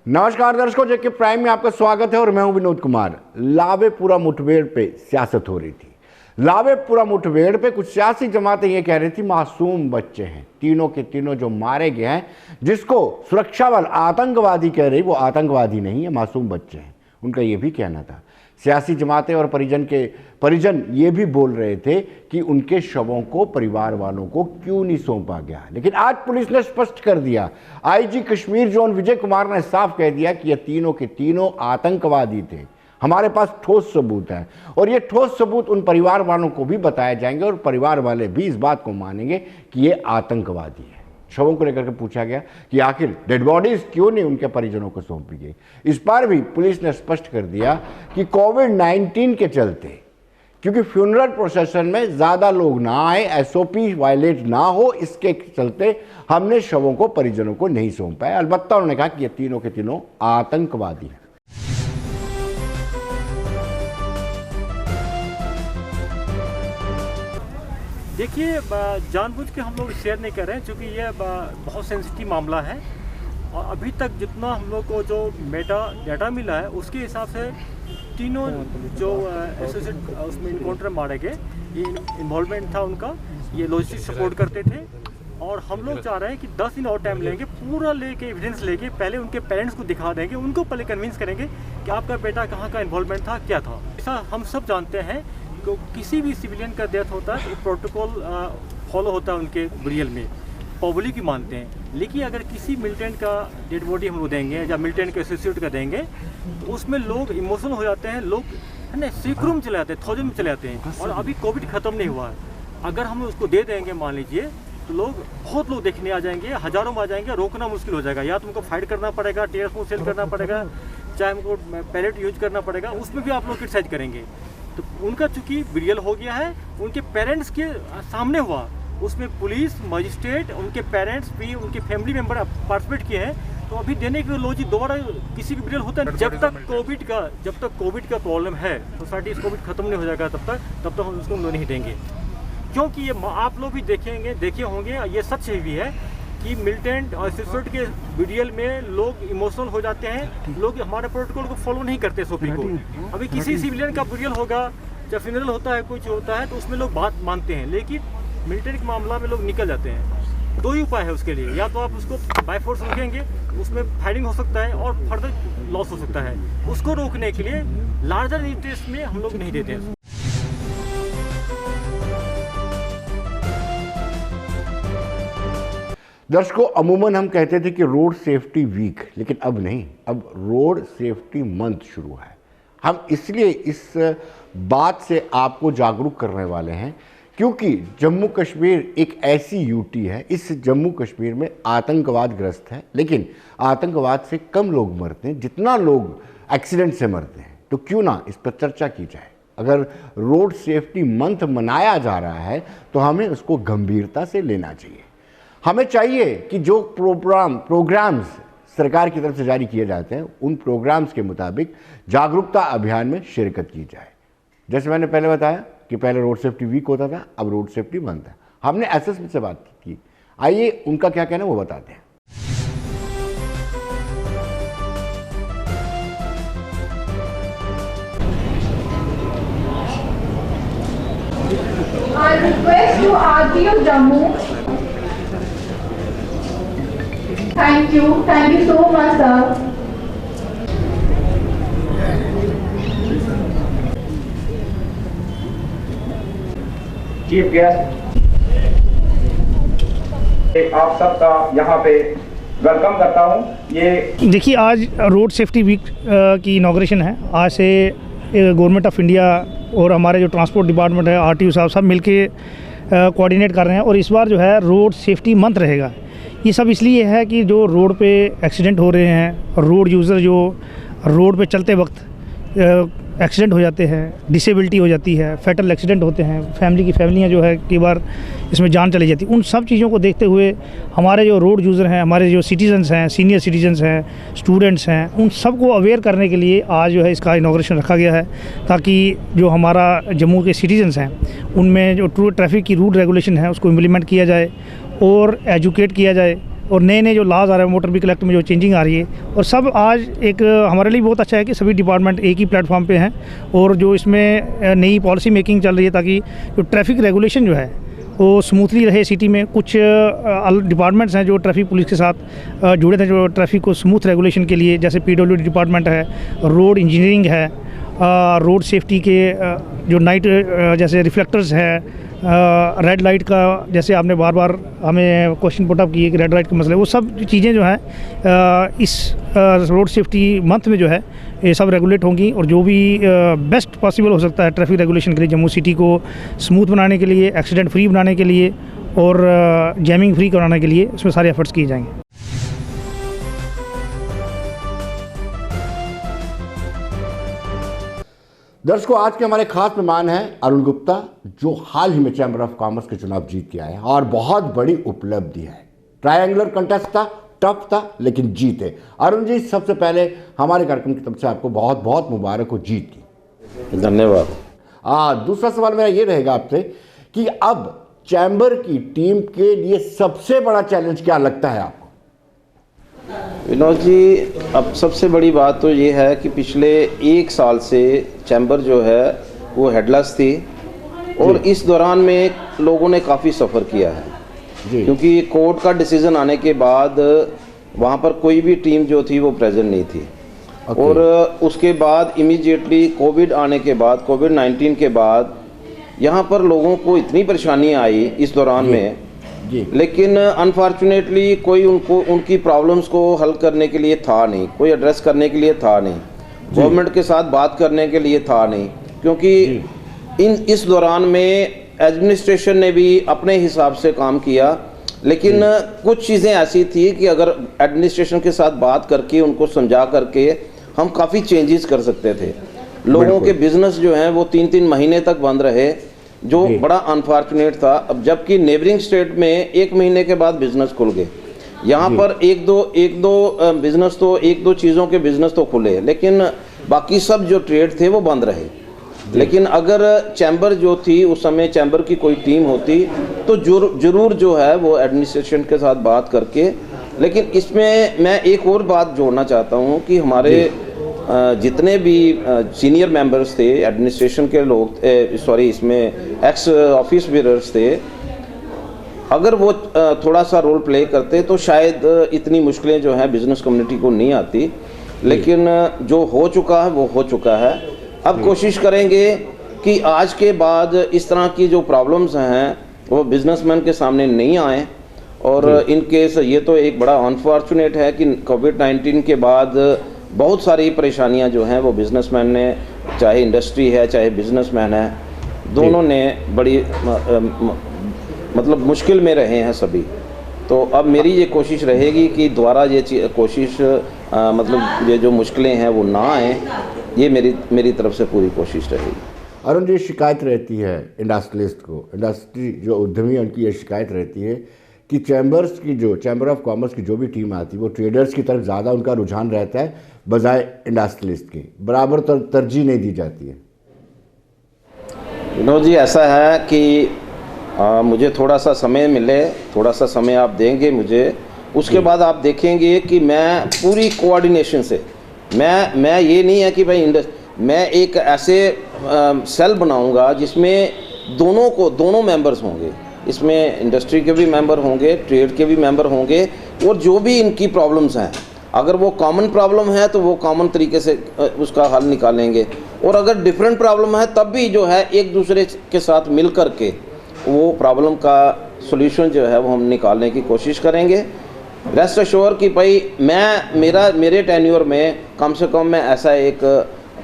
नमस्कार दर्शकों, जेके प्राइम में आपका स्वागत है और मैं हूं विनोद कुमार। लावेपुरा मुठभेड़ पे सियासत हो रही थी। लावेपुरा मुठभेड़ पे कुछ सियासी जमातें ये कह रही थी मासूम बच्चे हैं, तीनों के तीनों जो मारे गए हैं, जिसको सुरक्षा बल आतंकवादी कह रही, वो आतंकवादी नहीं है, मासूम बच्चे हैं, उनका ये भी कहना था। सियासी जमातें और परिजन ये भी बोल रहे थे कि उनके शवों को परिवार वालों को क्यों नहीं सौंपा गया। लेकिन आज पुलिस ने स्पष्ट कर दिया, आईजी कश्मीर जोन विजय कुमार ने साफ कह दिया कि ये तीनों के तीनों आतंकवादी थे। हमारे पास ठोस सबूत है और ये ठोस सबूत उन परिवार वालों को भी बताए जाएंगे और परिवार वाले भी इस बात को मानेंगे कि ये आतंकवादी है। शवों को लेकर के पूछा गया कि आखिर डेड बॉडीज क्यों नहीं उनके परिजनों को सौंपी गई। इस बार भी पुलिस ने स्पष्ट कर दिया कि कोविड-19 के चलते, क्योंकि फ्यूनरल प्रोसेशन में ज़्यादा लोग ना आए, एसओपी वायलेट ना हो, इसके चलते हमने शवों को परिजनों को नहीं सौंपा है। अलबत्ता उन्होंने कहा कि ये तीनों के तीनों आतंकवादी हैं। देखिए, जानबूझ के हम लोग शेयर नहीं कर रहे हैं क्योंकि ये बहुत सेंसिटिव मामला है और अभी तक जितना हम लोग को जो डाटा मिला है उसके हिसाब से तीनों जो एसोसिएट उसमें इनकाउंटर मारे गए, ये इन्वॉल्वमेंट था उनका, ये लॉजिस्टिक सपोर्ट करते थे। और हम लोग चाह रहे हैं कि 10 दिन और टाइम लेंगे, पूरा लेके एविडेंस लेके पहले उनके पेरेंट्स को दिखा देंगे, उनको पहले कन्विंस करेंगे कि आपका बेटा कहाँ का इन्वॉल्वमेंट था, क्या था। ऐसा हम सब जानते हैं तो किसी भी सिविलियन का डेथ होता है तो प्रोटोकॉल फॉलो होता है उनके बुरियल में, पब्लिक ही मानते हैं। लेकिन अगर किसी मिलिटेंट का डेड बॉडी हम लोग देंगे या मिलिटेंट के एसोसिएट का देंगे तो उसमें लोग इमोशनल हो जाते हैं, लोग है ना सैकड़ों में चले जाते हैं, 1000 में चले जाते हैं। और अभी कोविड ख़त्म नहीं हुआ है, अगर हम उसको दे देंगे मान लीजिए तो लोग बहुत लोग देखने आ जाएंगे, हज़ारों में आ जाएंगे, रोकना मुश्किल हो जाएगा। या तो उनको फाइट करना पड़ेगा, टीयर को सेल करना पड़ेगा, चाहे हमको पैलेट यूज करना पड़ेगा, उसमें भी आप लोग क्रिटिसाइज करेंगे। तो उनका चूंकि बिरियल हो गया है, उनके पेरेंट्स के सामने हुआ, उसमें पुलिस, मजिस्ट्रेट, उनके पेरेंट्स भी, उनके फैमिली मेंबर पार्टिसिपेट किए हैं, तो अभी देने के लॉजिक दोबारा किसी भी बिरियल होता है। जब तक कोविड का प्रॉब्लम है, सोसाइटी कोविड खत्म नहीं हो जाएगा तब तक हम उसको नहीं देंगे। क्योंकि ये आप लोग भी देखे होंगे, ये सच भी है कि मिलिटेंट और एसोसिएट के बिरियल में लोग इमोशनल हो जाते हैं, लोग हमारे प्रोटोकॉल को फॉलो नहीं करते सोपी को। अभी किसी सिविलियन का बिरियल होगा, जब फ्यूनरल होता है, कुछ होता है, तो उसमें लोग बात मानते हैं, लेकिन मिलिट्री के मामला में लोग निकल जाते हैं। दो ही उपाय है उसके लिए, या तो आप उसको बाय फोर्स रोकेंगे, उसमें फायरिंग हो सकता है और फर्दर लॉस हो सकता है। उसको रोकने के लिए लार्जर इंटरेस्ट में हम लोग नहीं देते हैं। दर्शकों, अमूमन हम कहते थे कि रोड सेफ्टी वीक, लेकिन अब नहीं, अब रोड सेफ्टी मंथ शुरू है। हम इसलिए इस बात से आपको जागरूक करने वाले हैं क्योंकि जम्मू कश्मीर एक ऐसी यूटी है, इस जम्मू कश्मीर में आतंकवाद ग्रस्त है, लेकिन आतंकवाद से कम लोग मरते हैं जितना लोग एक्सीडेंट से मरते हैं। तो क्यों ना इस पर चर्चा की जाए। अगर रोड सेफ्टी मंथ मनाया जा रहा है तो हमें उसको गंभीरता से लेना चाहिए। हमें चाहिए कि जो प्रोग्राम्स सरकार की तरफ से जारी किए जाते हैं, उन प्रोग्राम्स के मुताबिक जागरूकता अभियान में शिरकत की जाए। जैसे मैंने पहले बताया कि पहले रोड सेफ्टी वीक होता था, अब रोड सेफ्टी मंथ है। हमने एसएसपी से बात की, आइए उनका क्या कहना है वो बताते हैं। I request to RTO Jammu. Thank you so much, sir. Chief guest, आप सबका यहाँ पे वेलकम करता हूँ। ये देखिए, आज रोड सेफ्टी वीक की इनॉग्रेशन है। आज से गवर्नमेंट ऑफ इंडिया और हमारे जो ट्रांसपोर्ट डिपार्टमेंट है, आरटीओ साहब सब मिलके कोऑर्डिनेट कर रहे हैं और इस बार जो है रोड सेफ्टी मंथ रहेगा। ये सब इसलिए है कि जो रोड पे एक्सीडेंट हो रहे हैं, रोड यूज़र जो रोड पे चलते वक्त एक्सीडेंट हो जाते हैं, डिसेबिलिटी हो जाती है, फैटल एक्सीडेंट होते हैं, फैमिलियाँ जो है कई बार इसमें जान चली जाती है। उन सब चीज़ों को देखते हुए हमारे जो रोड यूज़र हैं, हमारे जो सिटीजन्स हैं, सीनियर सिटीजन्स हैं, स्टूडेंट्स हैं, उन सबको अवेयर करने के लिए आज जो है इसका इनॉग्रेशन रखा गया है, ताकि जो हमारा जम्मू के सिटीजन्स हैं उनमें जो ट्रैफिक की रूल रेगुलेशन है उसको इम्प्लीमेंट किया जाए और एजुकेट किया जाए और नए नए जो लॉज आ रहे हैं मोटर व्हीकल एक्ट में जो चेंजिंग आ रही है, और सब आज एक हमारे लिए बहुत अच्छा है कि सभी डिपार्टमेंट एक ही प्लेटफॉर्म पे हैं और जो इसमें नई पॉलिसी मेकिंग चल रही है ताकि जो ट्रैफिक रेगुलेशन जो है वो स्मूथली रहे सिटी में। कुछ डिपार्टमेंट्स हैं जो ट्रैफिक पुलिस के साथ जुड़े थे जो ट्रैफिक को स्मूथ रेगुलेशन के लिए, जैसे PWD डिपार्टमेंट है, रोड इंजीनियरिंग है, रोड सेफ्टी के जो नाइट जैसे रिफ्लेक्टर्स है, रेड लाइट का जैसे आपने बार बार हमें क्वेश्चन पुट अप किए कि रेड लाइट के मसले, वो सब चीज़ें जो हैं इस रोड सेफ्टी मंथ में जो है ये सब रेगुलेट होंगी। और जो भी बेस्ट पॉसिबल हो सकता है ट्रैफिक रेगुलेशन के लिए जम्मू सिटी को स्मूथ बनाने के लिए, एक्सीडेंट फ्री बनाने के लिए और जैमिंग फ्री कराने के लिए उसमें सारे एफर्ट्स किए जाएंगे। दर्शकों, आज के हमारे खास मेहमान हैं अरुण गुप्ता, जो हाल ही में चैम्बर ऑफ कॉमर्स के चुनाव जीत के आए हैं और बहुत बड़ी उपलब्धि है। ट्रायंगुलर कंटेस्ट था, टफ था, लेकिन जीते। अरुण जी, सबसे पहले हमारे कार्यक्रम की तरफ से आपको बहुत बहुत मुबारक हो जीत की। धन्यवाद। दूसरा सवाल मेरा ये रहेगा आपसे कि अब चैम्बर की टीम के लिए सबसे बड़ा चैलेंज क्या लगता है आपको? विनोद जी, अब सबसे बड़ी बात तो ये है कि पिछले 1 साल से चैम्बर जो है वो हेडलेस थी और इस दौरान में लोगों ने काफ़ी सफ़र किया है जी। क्योंकि कोर्ट का डिसीज़न आने के बाद वहाँ पर कोई भी टीम जो थी वो प्रेजेंट नहीं थी। और उसके बाद इमीडिएटली कोविड आने के बाद, कोविड-19 के बाद यहाँ पर लोगों को इतनी परेशानियाँ आई इस दौरान में, लेकिन अनफॉर्चुनेटली कोई उनकी प्रॉब्लम्स को हल करने के लिए था नहीं, कोई एड्रेस करने के लिए था नहीं, गवर्नमेंट के साथ बात करने के लिए था नहीं, क्योंकि इस दौरान में एडमिनिस्ट्रेशन ने भी अपने हिसाब से काम किया। लेकिन कुछ चीज़ें ऐसी थी कि अगर एडमिनिस्ट्रेशन के साथ बात करके उनको समझा करके हम काफ़ी चेंजेस कर सकते थे। लोगों के बिजनेस जो हैं वो 3-3 महीने तक बंद रहे, जो बड़ा अनफॉर्चुनेट था। अब जबकि नेबरिंग स्टेट में 1 महीने के बाद बिजनेस खुल गए, यहाँ पर एक दो बिजनेस तो 1-2 चीज़ों के बिजनेस तो खुले, लेकिन बाकी सब जो ट्रेड थे वो बंद रहे। लेकिन अगर चैम्बर जो थी उस समय चैम्बर की कोई टीम होती तो जरूर जो है वो एडमिनिस्ट्रेशन के साथ बात करके। लेकिन इसमें मैं एक और बात जोड़ना चाहता हूँ कि हमारे जितने भी सीनियर मेंबर्स थे, एडमिनिस्ट्रेशन के लोग, इसमें एक्स ऑफिस बीयरर्स थे, अगर वो थोड़ा सा रोल प्ले करते तो शायद इतनी मुश्किलें जो हैं बिजनेस कम्युनिटी को नहीं आती। लेकिन जो हो चुका है वो हो चुका है। अब कोशिश करेंगे कि आज के बाद इस तरह की जो प्रॉब्लम्स हैं वो बिजनेसमैन के सामने नहीं आए। और इन केस ये तो एक बड़ा अनफॉर्चुनेट है कि कोविड-19 के बाद बहुत सारी परेशानियां जो हैं वो बिजनेसमैन ने, चाहे इंडस्ट्री है चाहे बिजनेसमैन है, दोनों ने बड़ी मतलब मुश्किल में रहे हैं सभी। तो अब मेरी ये कोशिश रहेगी कि दोबारा ये कोशिश मतलब ये जो मुश्किलें हैं वो ना आए, ये मेरी तरफ से पूरी कोशिश रहेगी। अरुण जी, शिकायत रहती है इंडस्ट्रियलिस्ट को, इंडस्ट्री जो उद्यमी है उनकी ये शिकायत रहती है कि चैम्बर ऑफ कॉमर्स की जो भी टीम आती है वो ट्रेडर्स की तरफ ज़्यादा उनका रुझान रहता है बजाय इंडस्ट्रियलिस्ट के, बराबर तरजीह नहीं दी जाती है। विनोद जी, ऐसा है कि मुझे थोड़ा सा समय मिले, थोड़ा सा समय आप देंगे मुझे, उसके बाद आप देखेंगे कि मैं पूरी कोऑर्डिनेशन से, मैं ये नहीं है कि भाई मैं एक ऐसे सेल बनाऊंगा जिसमें दोनों मेंबर्स होंगे, इसमें इंडस्ट्री के भी मेंबर होंगे, ट्रेड के भी मेंबर होंगे, और जो भी इनकी प्रॉब्लम्स हैं अगर वो कॉमन प्रॉब्लम है तो वो कॉमन तरीके से उसका हल निकालेंगे, और अगर डिफरेंट प्रॉब्लम है तब भी जो है एक दूसरे के साथ मिल कर के वो प्रॉब्लम का सॉल्यूशन जो है वो हम निकालने की कोशिश करेंगे। रेस्ट अश्योर कि भाई मेरे टेन्योर में कम से कम मैं ऐसा एक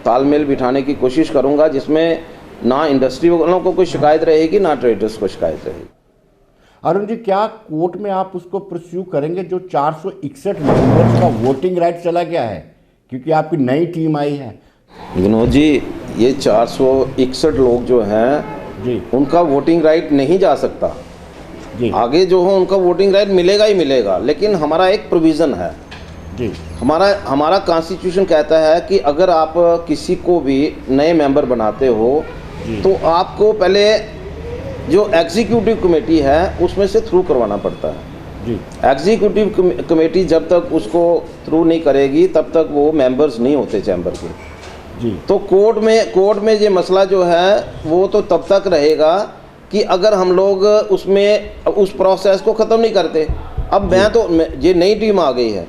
तालमेल बिठाने की कोशिश करूंगा जिसमें ना इंडस्ट्री वालों को कोई शिकायत रहेगी ना ट्रेडर्स को शिकायत रहेगी। अरुण जी, क्या कोर्ट में आप उसको परस्यू करेंगे जो 461 मेंबर्स का वोटिंग राइट चला गया है, क्योंकि आपकी नई टीम आई है? विनोद जी, ये 461 लोग जो हैं जी, उनका वोटिंग राइट नहीं जा सकता जी। आगे जो हो उनका वोटिंग राइट मिलेगा ही मिलेगा, लेकिन हमारा एक प्रोविज़न है जी, हमारा कॉन्स्टिट्यूशन कहता है कि अगर आप किसी को भी नए मेंबर बनाते हो तो आपको पहले जो एग्जीक्यूटिव कमेटी है उसमें से थ्रू करवाना पड़ता है। जी एग्जीक्यूटिव कमेटी जब तक उसको थ्रू नहीं करेगी तब तक वो मेंबर्स नहीं होते चैम्बर के। जी तो कोर्ट में ये मसला जो है वो तो तब तक रहेगा कि अगर हम लोग उसमें उस प्रोसेस को ख़त्म नहीं करते। अब ये नई टीम आ गई है,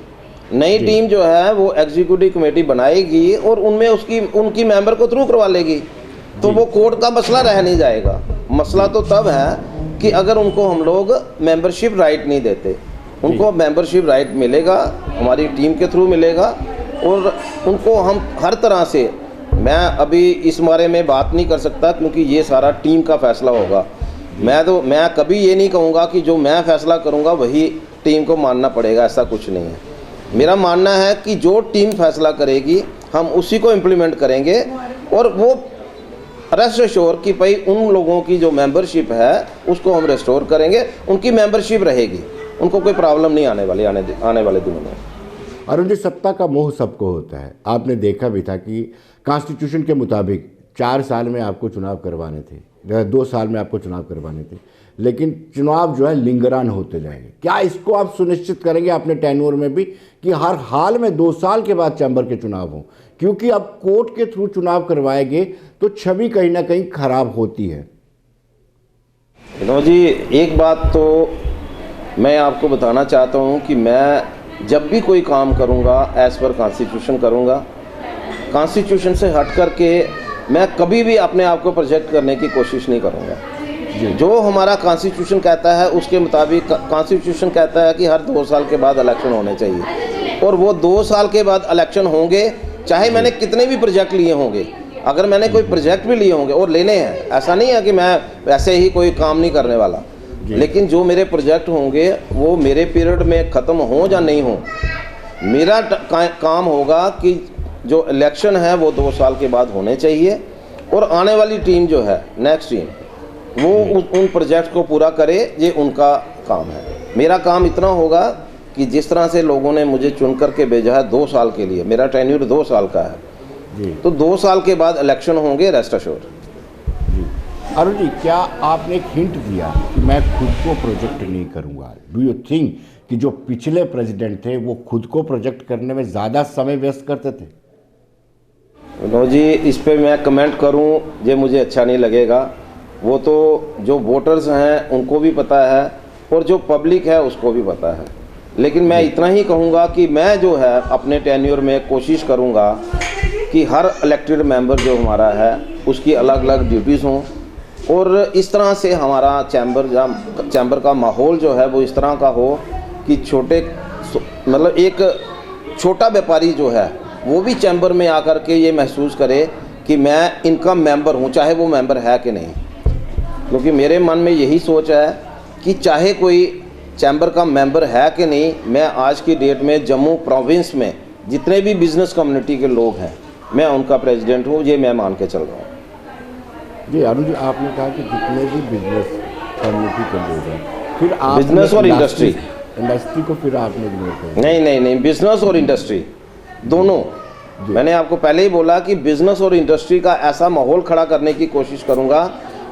नई टीम जो है वो एग्जीक्यूटिव कमेटी बनाएगी और उनमें उनकी मेंबर को थ्रू करवा लेगी, तो वो कोर्ट का मसला रह नहीं जाएगा। मसला तो तब है कि अगर उनको हम लोग मेंबरशिप राइट नहीं देते, उनको मेंबरशिप राइट मिलेगा, हमारी टीम के थ्रू मिलेगा और उनको हम हर तरह से, मैं अभी इस बारे में बात नहीं कर सकता क्योंकि ये सारा टीम का फैसला होगा। मैं कभी ये नहीं कहूँगा कि जो मैं फैसला करूँगा वही टीम को मानना पड़ेगा, ऐसा कुछ नहीं है। मेरा मानना है कि जो टीम फैसला करेगी हम उसी को इम्प्लीमेंट करेंगे और वो रेस्ट एश्योर कि भाई उन लोगों की जो मेंबरशिप है उसको हम रेस्टोर करेंगे, उनकी मेंबरशिप रहेगी, उनको कोई प्रॉब्लम नहीं आने वाले दिनों में। अरुण जी, सत्ता का मोह सबको होता है। आपने देखा भी था कि कॉन्स्टिट्यूशन के मुताबिक 4 साल में आपको चुनाव करवाने थे, 2 साल में आपको चुनाव करवाने थे, लेकिन चुनाव जो है लिंगरान होते जाएंगे। क्या इसको आप सुनिश्चित करेंगे अपने टेन्योर में भी कि हर हाल में 2 साल के बाद चैम्बर के चुनाव हों? क्योंकि अब कोर्ट के थ्रू चुनाव करवाएंगे तो छवि कहीं ना कहीं खराब होती है। विनोद जी, एक बात तो मैं आपको बताना चाहता हूं कि मैं जब भी कोई काम करूंगा एज पर कॉन्स्टिट्यूशन करूंगा। कॉन्स्टिट्यूशन से हट करके मैं कभी भी अपने आप को प्रोजेक्ट करने की कोशिश नहीं करूंगा। जो हमारा कॉन्स्टिट्यूशन कहता है उसके मुताबिक कॉन्स्टिट्यूशन कहता है कि हर 2 साल के बाद इलेक्शन होने चाहिए और वो 2 साल के बाद इलेक्शन होंगे, चाहे मैंने कितने भी प्रोजेक्ट लिए होंगे। अगर मैंने कोई प्रोजेक्ट भी लिए होंगे और लेने हैं, ऐसा नहीं है कि मैं वैसे ही कोई काम नहीं करने वाला, लेकिन जो मेरे प्रोजेक्ट होंगे वो मेरे पीरियड में ख़त्म हो या नहीं हो, मेरा काम होगा कि जो इलेक्शन है वो 2 साल के बाद होने चाहिए और आने वाली टीम जो है नेक्स्ट टीम वो उन प्रोजेक्ट को पूरा करे, ये उनका काम है। मेरा काम इतना होगा कि जिस तरह से लोगों ने मुझे चुन करके भेजा है 2 साल के लिए, मेरा टेन्योर 2 साल का है, तो 2 साल के बाद इलेक्शन होंगे, रेस्ट एश्योर। अरुण जी, क्या आपने एक हिंट दिया कि मैं खुद को प्रोजेक्ट नहीं करूंगा? डू यू थिंक कि जो पिछले प्रेसिडेंट थे वो खुद को प्रोजेक्ट करने में ज़्यादा समय व्यस्त करते थे? विनोद जी, इस पे मैं कमेंट करूं ये मुझे अच्छा नहीं लगेगा। वो तो जो वोटर्स हैं उनको भी पता है और जो पब्लिक है उसको भी पता है, लेकिन मैं इतना ही कहूँगा कि मैं जो है अपने टेन्योर में कोशिश करूँगा कि हर इलेक्टेड मेंबर जो हमारा है उसकी अलग अलग ड्यूटीज़ हों और इस तरह से हमारा चैम्बर का माहौल जो है वो इस तरह का हो कि मतलब एक छोटा व्यापारी जो है वो भी चैम्बर में आकर के ये महसूस करे कि मैं इनका मेंबर हूँ, चाहे वो मेंबर है कि नहीं। क्योंकि मेरे मन में यही सोच है कि चाहे कोई चैम्बर का मेंबर है कि नहीं, मैं आज की डेट में जम्मू प्रोविंस में जितने भी बिज़नेस कम्युनिटी के लोग हैं मैं उनका प्रेसिडेंट हूँ, ये मैं मान के चल रहा हूँ। जी अरुण जी, आपने कहा कि जितने भी बिजनेस कम्युनिटी के लोग हैं, फिर आप बिजनेस और इंडस्ट्री को फिर आपने इग्नोर कर? नहीं, बिजनेस और इंडस्ट्री दोनों। मैंने आपको पहले ही बोला कि बिजनेस और इंडस्ट्री का ऐसा माहौल खड़ा करने की कोशिश करूंगा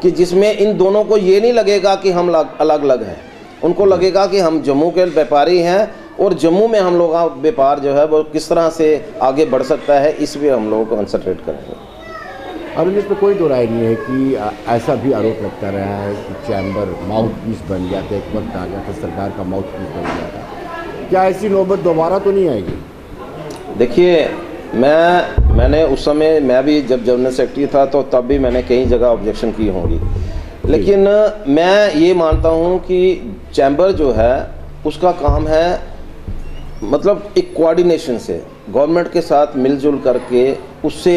कि जिसमें इन दोनों को ये नहीं लगेगा कि हम अलग अलग हैं, उनको लगेगा कि हम जम्मू के व्यापारी हैं और जम्मू में हम लोग का व्यापार जो है वो किस तरह से आगे बढ़ सकता है, इस पर हम लोग कंसंट्रेट करेंगे। और इसमें कोई दो राय नहीं है कि ऐसा भी आरोप लगता रहा है कि चैम्बर माउथ पीस बन गया था, एक वक्त आ गया था सरकार का माउथ पीस बन गया था। क्या ऐसी नौबत दोबारा तो नहीं आएगी? देखिए, मैंने उस समय मैं भी जब जनरल सेक्रेटरी था तो तब भी मैंने कई जगह ऑब्जेक्शन की होंगी, लेकिन मैं ये मानता हूँ कि चैम्बर जो है उसका काम है मतलब एक कोऑर्डिनेशन से गवर्नमेंट के साथ मिलजुल करके उससे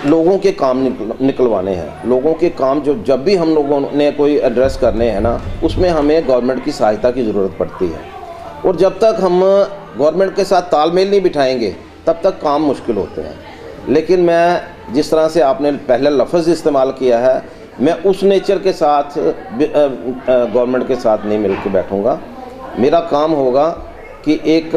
लोगों के काम निकलवाने हैं। लोगों के काम जो जब भी हम लोगों ने कोई एड्रेस करने हैं ना, उसमें हमें गवर्नमेंट की सहायता की ज़रूरत पड़ती है और जब तक हम गवर्नमेंट के साथ तालमेल नहीं बिठाएंगे तब तक काम मुश्किल होते हैं। लेकिन मैं जिस तरह से आपने पहले लफ्ज़ इस्तेमाल किया है, मैं उस नेचर के साथ गवर्नमेंट के साथ नहीं मिल के बैठूँगा। मेरा काम होगा कि एक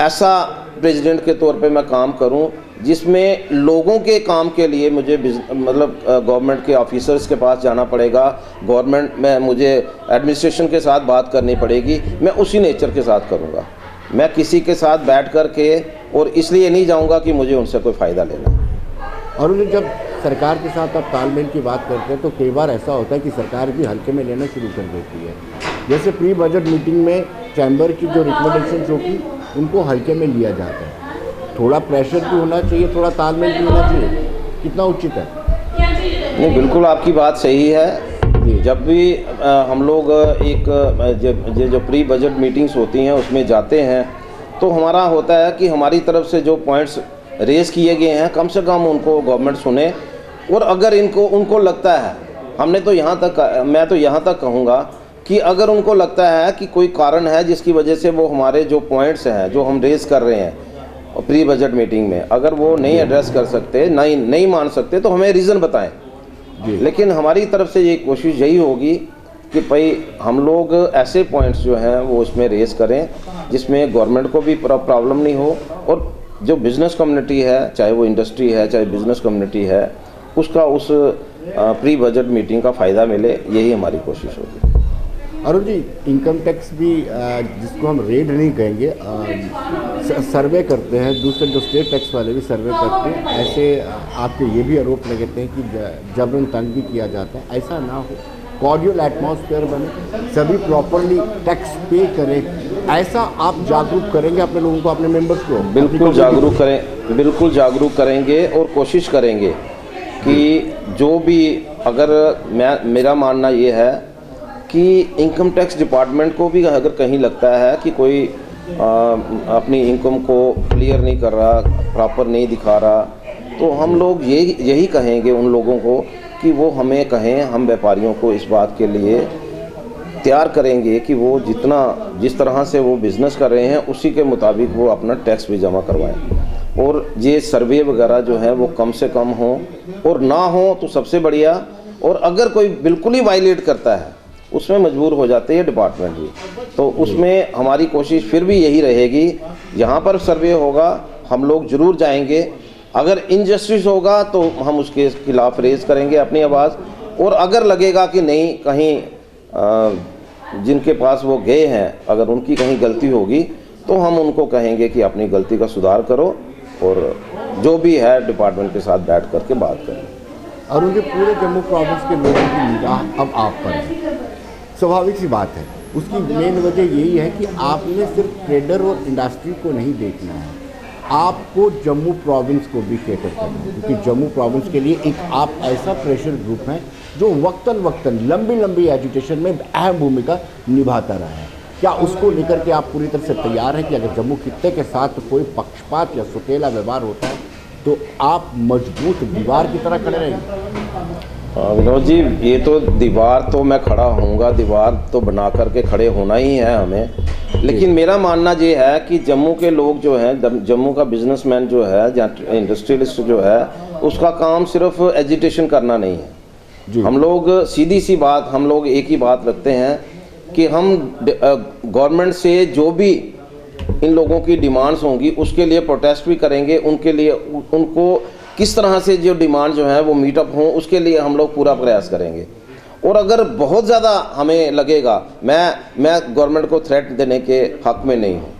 ऐसा प्रेसिडेंट के तौर पे मैं काम करूं जिसमें लोगों के काम के लिए मुझे मतलब गवर्नमेंट के ऑफिसर्स के पास जाना पड़ेगा, गवर्नमेंट में मुझे एडमिनिस्ट्रेशन के साथ बात करनी पड़ेगी, मैं उसी नेचर के साथ करूँगा। मैं किसी के साथ बैठ कर के और इसलिए नहीं जाऊँगा कि मुझे उनसे कोई फ़ायदा लेना। और उन्हें जब सरकार के साथ आप तालमेल की बात करते हैं तो कई बार ऐसा होता है कि सरकार भी हल्के में लेना शुरू कर देती है। जैसे प्री बजट मीटिंग में चैम्बर की जो रिकमेंडेशंस होगी उनको हल्के में लिया जाता है। थोड़ा प्रेशर भी होना चाहिए, थोड़ा तालमेल भी होना चाहिए, कितना उचित है? नहीं, बिल्कुल आपकी बात सही है। जब भी हम लोग एक जो प्री बजट मीटिंग्स होती हैं उसमें जाते हैं तो हमारा होता है कि हमारी तरफ से जो पॉइंट्स रेज़ किए गए हैं कम से कम उनको गवर्नमेंट सुने। और अगर उनको लगता है, मैं तो यहाँ तक कहूँगा कि अगर उनको लगता है कि कोई कारण है जिसकी वजह से वो हमारे जो पॉइंट्स हैं जो हम रेज़ कर रहे हैं प्री बजट मीटिंग में, अगर वो नहीं एड्रेस कर सकते, नहीं मान सकते, तो हमें रीज़न बताएं। लेकिन हमारी तरफ से ये कोशिश यही होगी कि भाई हम लोग ऐसे पॉइंट्स जो हैं वो उसमें रेज़ करें जिसमें गवर्नमेंट को भी प्रॉब्लम नहीं हो और जो बिज़नेस कम्युनिटी है, चाहे वो इंडस्ट्री है चाहे बिज़नेस कम्युनिटी है, उसका उस प्री बजट मीटिंग का फ़ायदा मिले, यही हमारी कोशिश होगी। अरुण जी, इनकम टैक्स भी जिसको हम रेड नहीं कहेंगे, सर्वे करते हैं, दूसरे जो स्टेट टैक्स वाले भी सर्वे करते हैं, ऐसे आपके ये भी आरोप लगाते हैं कि जबरन तंग भी किया जाता है। ऐसा ना हो, कॉर्डियल एटमॉस्फेयर बने, सभी प्रॉपरली टैक्स पे करें, ऐसा आप जागरूक करेंगे अपने लोगों को, अपने मेंबर्स को? बिल्कुल जागरूक करेंगे और कोशिश करेंगे कि जो भी, अगर मेरा मानना ये है कि इनकम टैक्स डिपार्टमेंट को भी अगर कहीं लगता है कि कोई अपनी इनकम को क्लियर नहीं कर रहा, प्रॉपर नहीं दिखा रहा, तो हम लोग यही कहेंगे उन लोगों को कि वो हमें कहें, हम व्यापारियों को इस बात के लिए तैयार करेंगे कि वो जिस तरह से वो बिज़नेस कर रहे हैं उसी के मुताबिक वो अपना टैक्स भी जमा करवाएं। और ये सर्वे वगैरह जो है वो कम से कम हो, और ना हो तो सबसे बढ़िया। और अगर कोई बिल्कुल ही वायलेट करता है उसमें मजबूर हो जाते हैं डिपार्टमेंट भी, तो उसमें हमारी कोशिश फिर भी यही रहेगी, यहाँ पर सर्वे होगा हम लोग ज़रूर जाएंगे, अगर इनजस्टिस होगा तो हम उसके खिलाफ रेज करेंगे अपनी आवाज़, और अगर लगेगा कि नहीं कहीं जिनके पास वो गए हैं अगर उनकी कहीं गलती होगी तो हम उनको कहेंगे कि अपनी गलती का सुधार करो और जो भी है डिपार्टमेंट के साथ बैठ करके बात करें। और उनके पूरे जम्मू प्रोविंस के लोगों की निगाह अब आप पर है, स्वाभाविक सी बात है। उसकी मेन वजह यही है कि आपने सिर्फ ट्रेडर और इंडस्ट्री को नहीं देखना है, आपको जम्मू प्रोविंस को भी कैटर करना है, क्योंकि जम्मू प्रोविंस के लिए एक आप ऐसा प्रेशर ग्रुप है जो वक्तन लंबी एजुटेशन में अहम भूमिका निभाता रहा है। क्या उसको लेकर के आप पूरी तरह से तैयार हैं कि अगर जम्मू खित्ते के साथ कोई पक्षपात या सुकेला व्यवहार होता है तो आप मजबूत दीवार की तरह खड़े रहेंगे? विनोद जी, ये तो दीवार तो मैं खड़ा होऊंगा, दीवार तो बना करके खड़े होना ही है हमें, लेकिन मेरा मानना ये है कि जम्मू के लोग जो हैं, जम्मू का बिजनेसमैन जो है या इंडस्ट्रियलिस्ट जो है, उसका काम सिर्फ एजिटेशन करना नहीं है। हम लोग सीधी सी बात, हम लोग एक ही बात रखते हैं कि हम गवर्नमेंट से जो भी इन लोगों की डिमांड्स होंगी उसके लिए प्रोटेस्ट भी करेंगे, उनके लिए उनको किस तरह से जो डिमांड जो है वो मीटअप हों उसके लिए हम लोग पूरा प्रयास करेंगे। और अगर बहुत ज़्यादा हमें लगेगा, मैं गवर्नमेंट को थ्रेट देने के हक़ में नहीं हूँ,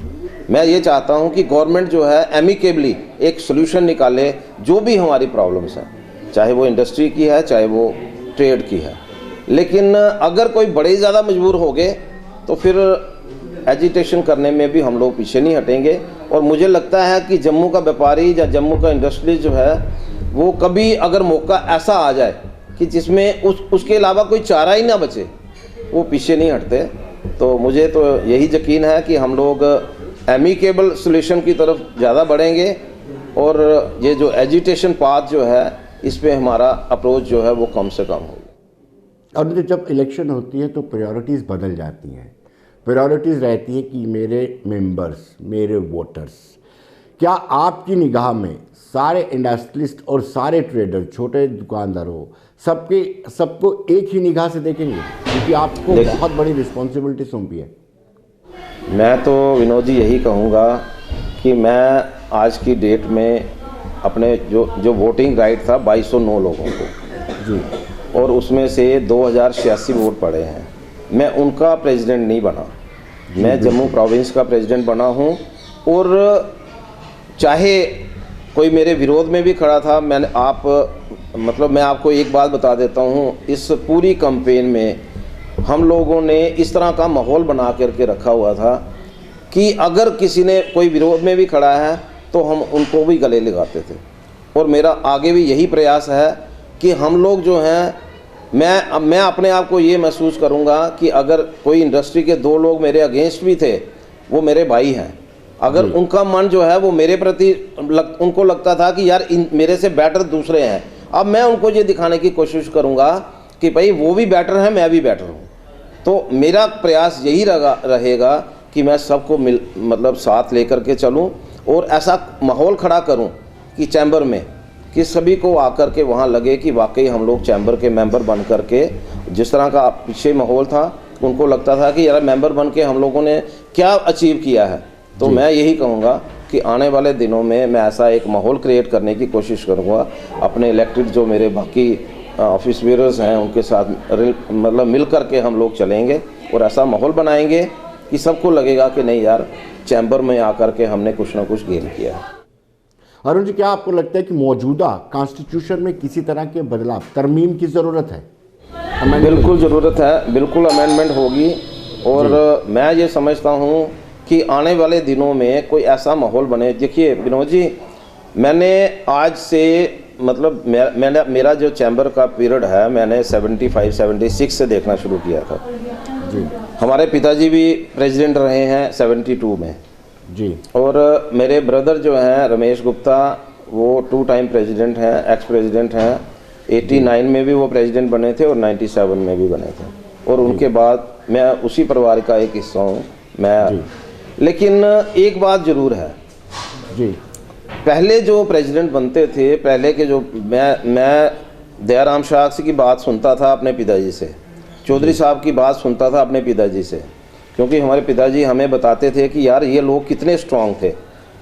मैं ये चाहता हूँ कि गवर्नमेंट जो है एमिकेबली एक सोल्यूशन निकाले जो भी हमारी प्रॉब्लम्स हैं, चाहे वो इंडस्ट्री की है चाहे वो ट्रेड की है। लेकिन अगर कोई बड़े ज़्यादा मजबूर हो गए तो फिर एजिटेशन करने में भी हम लोग पीछे नहीं हटेंगे। और मुझे लगता है कि जम्मू का व्यापारी या जम्मू का इंडस्ट्री जो है वो कभी अगर मौका ऐसा आ जाए कि जिसमें उसके अलावा कोई चारा ही ना बचे, वो पीछे नहीं हटते। तो मुझे तो यही यकीन है कि हम लोग एमिकेबल सॉल्यूशन की तरफ ज़्यादा बढ़ेंगे और ये जो एजिटेशन पाथ जो है इस पे हमारा अप्रोच जो है वो कम से कम होगी। और जब इलेक्शन होती है तो प्रायोरिटीज़ बदल जाती हैं। प्रायोरिटीज़ रहती है कि मेरे मेंबर्स, मेरे वोटर्स। क्या आपकी निगाह में सारे इंडस्ट्रियलिस्ट और सारे ट्रेडर, छोटे दुकानदार हो, सबको एक ही निगाह से देखेंगे? क्योंकि आपको बहुत बड़ी रिस्पॉन्सिबिलिटी सौंपी है। मैं तो विनोद जी यही कहूँगा कि मैं आज की डेट में अपने जो वोटिंग राइट था 2209 लोगों को जी, और उसमें से 2086 वोट पड़े हैं। मैं उनका प्रेसिडेंट नहीं बना, मैं जम्मू प्रोविंस का प्रेसिडेंट बना हूं। और चाहे कोई मेरे विरोध में भी खड़ा था, मैं आपको एक बात बता देता हूं, इस पूरी कैंपेन में हम लोगों ने इस तरह का माहौल बना करके रखा हुआ था कि अगर किसी ने कोई विरोध में भी खड़ा है तो हम उनको भी गले लगाते थे। और मेरा आगे भी यही प्रयास है कि हम लोग जो हैं, मैं अपने आप को ये महसूस करूँगा कि अगर कोई इंडस्ट्री के 2 लोग मेरे अगेंस्ट भी थे, वो मेरे भाई हैं। अगर उनका मन जो है वो मेरे प्रति उनको लगता था कि यार मेरे से बेटर दूसरे हैं, अब मैं उनको ये दिखाने की कोशिश करूँगा कि भाई वो भी बेटर है, मैं भी बेटर हूँ। तो मेरा प्रयास यही रहेगा कि मैं सबको साथ लेकर के चलूँ और ऐसा माहौल खड़ा करूँ कि चैम्बर में कि सभी को आकर के वहाँ लगे कि वाकई हम लोग चैम्बर के मेंबर बन करके, जिस तरह का पीछे माहौल था उनको लगता था कि यार मेंबर बन के हम लोगों ने क्या अचीव किया है। तो मैं यही कहूँगा कि आने वाले दिनों में मैं ऐसा एक माहौल क्रिएट करने की कोशिश करूँगा। अपने इलेक्टेड जो मेरे बाकी ऑफिस बेयरर्स हैं उनके साथ मिल करके हम लोग चलेंगे और ऐसा माहौल बनाएंगे कि सबको लगेगा कि नहीं यार, चैम्बर में आकर के हमने कुछ ना कुछ गेन किया है। अरुण जी, क्या आपको लगता है कि मौजूदा कॉन्स्टिट्यूशन में किसी तरह के बदलाव, तरमीम की ज़रूरत है? बिल्कुल ज़रूरत है, बिल्कुल अमेंडमेंट होगी। और मैं ये समझता हूँ कि आने वाले दिनों में कोई ऐसा माहौल बने। देखिए विनोद जी, मैंने आज से मेरा जो चैम्बर का पीरियड है, मैंने 75-76 से देखना शुरू किया था जी। हमारे पिताजी भी प्रेसिडेंट रहे हैं 72 में जी। और मेरे ब्रदर जो हैं रमेश गुप्ता, वो 2 टाइम प्रेसिडेंट हैं, एक्स प्रेसिडेंट हैं। 89 में भी वो प्रेसिडेंट बने थे और 97 में भी बने थे। और उनके बाद मैं उसी परिवार का एक हिस्सा हूँ मैं। लेकिन एक बात ज़रूर है जी, पहले जो प्रेसिडेंट बनते थे, पहले के जो मैं दयाराम शाह की बात सुनता था अपने पिताजी से, चौधरी साहब की बात सुनता था अपने पिताजी से, क्योंकि हमारे पिताजी हमें बताते थे कि यार ये लोग कितने स्ट्रांग थे।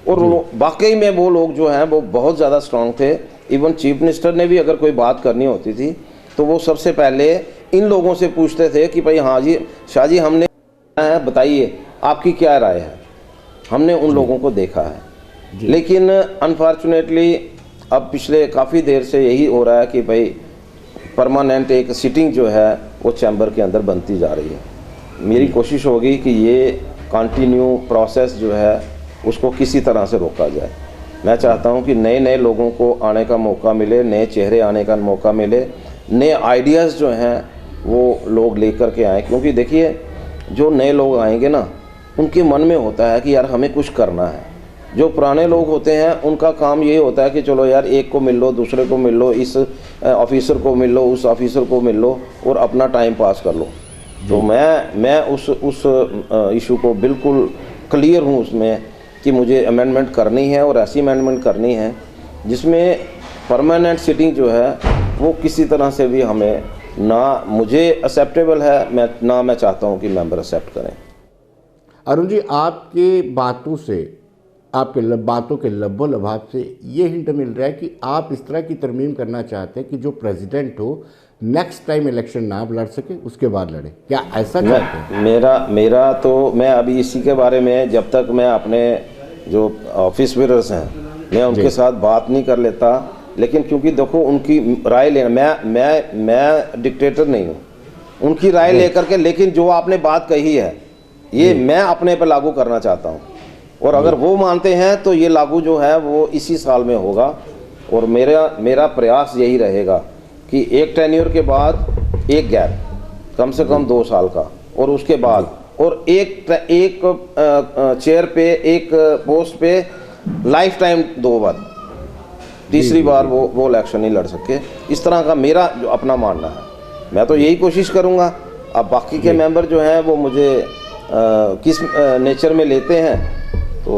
और वाकई में वो लोग जो हैं वो बहुत ज़्यादा स्ट्रांग थे। इवन चीफ मिनिस्टर ने भी अगर कोई बात करनी होती थी तो वो सबसे पहले इन लोगों से पूछते थे कि भाई हाँ जी शाह जी, हमने बताइए आपकी क्या राय है। हमने उन लोगों को देखा है। लेकिन अनफॉर्चुनेटली अब पिछले काफ़ी देर से यही हो रहा है कि भाई परमानेंट एक सिटिंग जो है वो चैम्बर के अंदर बनती जा रही है। मेरी कोशिश होगी कि ये कंटिन्यू प्रोसेस जो है उसको किसी तरह से रोका जाए। मैं चाहता हूँ कि नए नए लोगों को आने का मौका मिले, नए चेहरे आने का मौका मिले, नए आइडियाज़ जो हैं वो लोग लेकर के आएँ। क्योंकि देखिए जो नए लोग आएंगे ना, उनके मन में होता है कि यार हमें कुछ करना है। जो पुराने लोग होते हैं उनका काम ये होता है कि चलो यार एक को मिल लो, दूसरे को मिल लो, इस ऑफिसर को मिल लो, उस ऑफिसर को मिल लो और अपना टाइम पास कर लो। तो मैं उस इशू को बिल्कुल क्लियर हूँ उसमें कि मुझे अमेंडमेंट करनी है और ऐसी अमेंडमेंट करनी है जिसमें परमानेंट सिटिंग जो है वो किसी तरह से भी हमें ना मुझे एक्सेप्टेबल है, मैं चाहता हूँ कि मेंबर एक्सेप्ट करें। अरुण जी, आपके बातों से, आपके बातों के लब्बो लभाव से ये हिंट मिल रहा है कि आप इस तरह की तरमीम करना चाहते हैं कि जो प्रेसिडेंट हो नेक्स्ट टाइम इलेक्शन ना लड़ सके, उसके बाद लड़े। क्या ऐसा चाहते हैं? मेरा तो मैं अभी इसी के बारे में जब तक मैं अपने जो ऑफिस बेयरर्स हैं मैं उनके साथ बात नहीं कर लेता। लेकिन क्योंकि देखो उनकी राय लेना, मैं डिक्टेटर नहीं हूँ, उनकी राय लेकर के, लेकिन जो आपने बात कही है ये मैं अपने पर लागू करना चाहता हूँ। और अगर वो मानते हैं तो ये लागू जो है वो इसी साल में होगा। और मेरा प्रयास यही रहेगा कि एक टेन्योर के बाद एक गैप कम से कम 2 साल का, और उसके बाद और एक चेयर पे, एक पोस्ट पे लाइफ टाइम 2 बार, तीसरी बार वो इलेक्शन नहीं लड़ सके। इस तरह का मेरा जो अपना मानना है, मैं तो यही कोशिश करूँगा। अब बाकी के मेंबर जो हैं वो मुझे किस नेचर में लेते हैं तो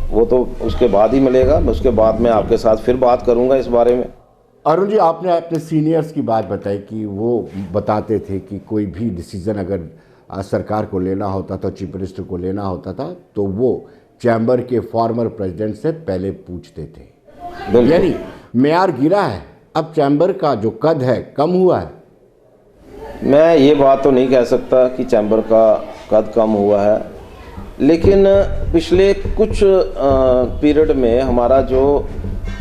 वो तो उसके बाद ही मिलेगा। उसके बाद मैं आपके साथ फिर बात करूंगा इस बारे में। अरुण जी, आपने अपने सीनियर्स की बात बताई कि वो बताते थे कि कोई भी डिसीज़न अगर सरकार को लेना होता था, चीफ मिनिस्टर को लेना होता था, तो वो चैम्बर के फॉर्मर प्रेसिडेंट से पहले पूछते थे। बिल्कुल। यानी मेयार गिरा है, अब चैम्बर का जो कद है कम हुआ है। मैं ये बात तो नहीं कह सकता कि चैम्बर का कद कम हुआ है, लेकिन पिछले कुछ पीरियड में हमारा जो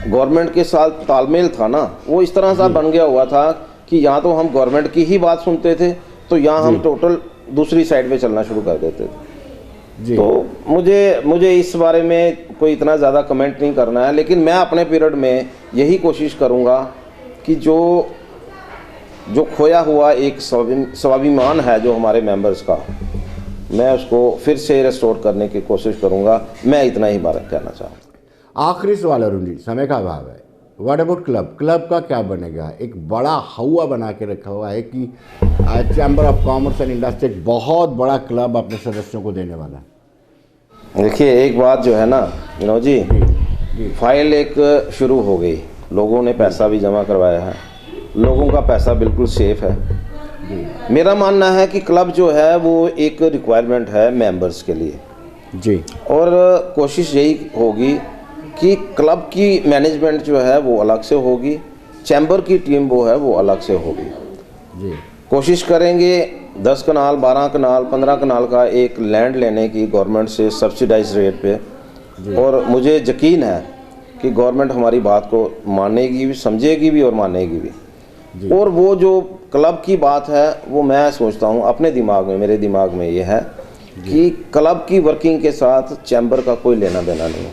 गवर्नमेंट के साथ तालमेल था ना, वो इस तरह सा बन गया हुआ था कि यहाँ तो हम गवर्नमेंट की ही बात सुनते थे, तो यहाँ हम टोटल दूसरी साइड पे चलना शुरू कर देते थे। जी। तो मुझे इस बारे में कोई इतना ज़्यादा कमेंट नहीं करना है, लेकिन मैं अपने पीरियड में यही कोशिश करूँगा कि जो खोया हुआ एक स्वाभिमान है जो हमारे मेंबर्स का, मैं उसको फिर से रेस्टोर करने की कोशिश करूँगा। मैं इतना ही बात कहना चाहूँगा। आखिरी सवाल अरुण जी, समय का अभाव है। What about club? क्लब का क्या बनेगा? एक बड़ा हवा बना के रखा हुआ है कि chamber of commerce and industry एक बहुत बड़ा क्लब अपने सदस्यों को देने वाला है। देखिए, एक बात जो है ना विनोद जी, फाइल एक शुरू हो गई, लोगों ने पैसा भी जमा करवाया है, लोगों का पैसा बिल्कुल सेफ है। मेरा मानना है कि क्लब जो है वो एक रिक्वायरमेंट है मेंबर्स के लिए जी, और कोशिश यही होगी कि क्लब की मैनेजमेंट जो है वो अलग से होगी, चैम्बर की टीम वो है वो अलग से होगी जी। कोशिश करेंगे 10 कनाल 12 कनाल 15 कनाल का एक लैंड लेने की गवर्नमेंट से सब्सिडाइज रेट पे, और मुझे यकीन है कि गवर्नमेंट हमारी बात को मानेगी भी, समझेगी भी और मानेगी भी। और वो जो क्लब की बात है वो मैं सोचता हूँ अपने दिमाग में, मेरे दिमाग में ये है कि क्लब की वर्किंग के साथ चैम्बर का कोई लेना देना नहीं है,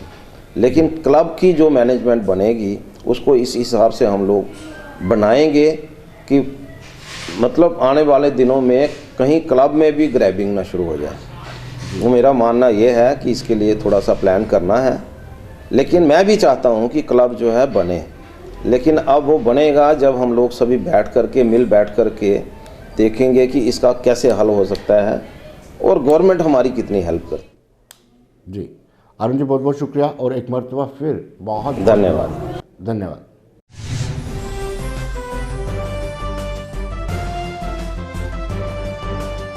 लेकिन क्लब की जो मैनेजमेंट बनेगी उसको इस हिसाब से हम लोग बनाएंगे कि मतलब आने वाले दिनों में कहीं क्लब में भी ग्रैबिंग ना शुरू हो जाए। वो मेरा मानना ये है कि इसके लिए थोड़ा सा प्लान करना है, लेकिन मैं भी चाहता हूँ कि क्लब जो है बने, लेकिन अब वो बनेगा जब हम लोग सभी बैठ कर के देखेंगे कि इसका कैसे हल हो सकता है और गवर्नमेंट हमारी कितनी हेल्प करती। जी, अरुण जी बहुत बहुत शुक्रिया और एक मरतबा फिर बहुत धन्यवाद। धन्यवाद।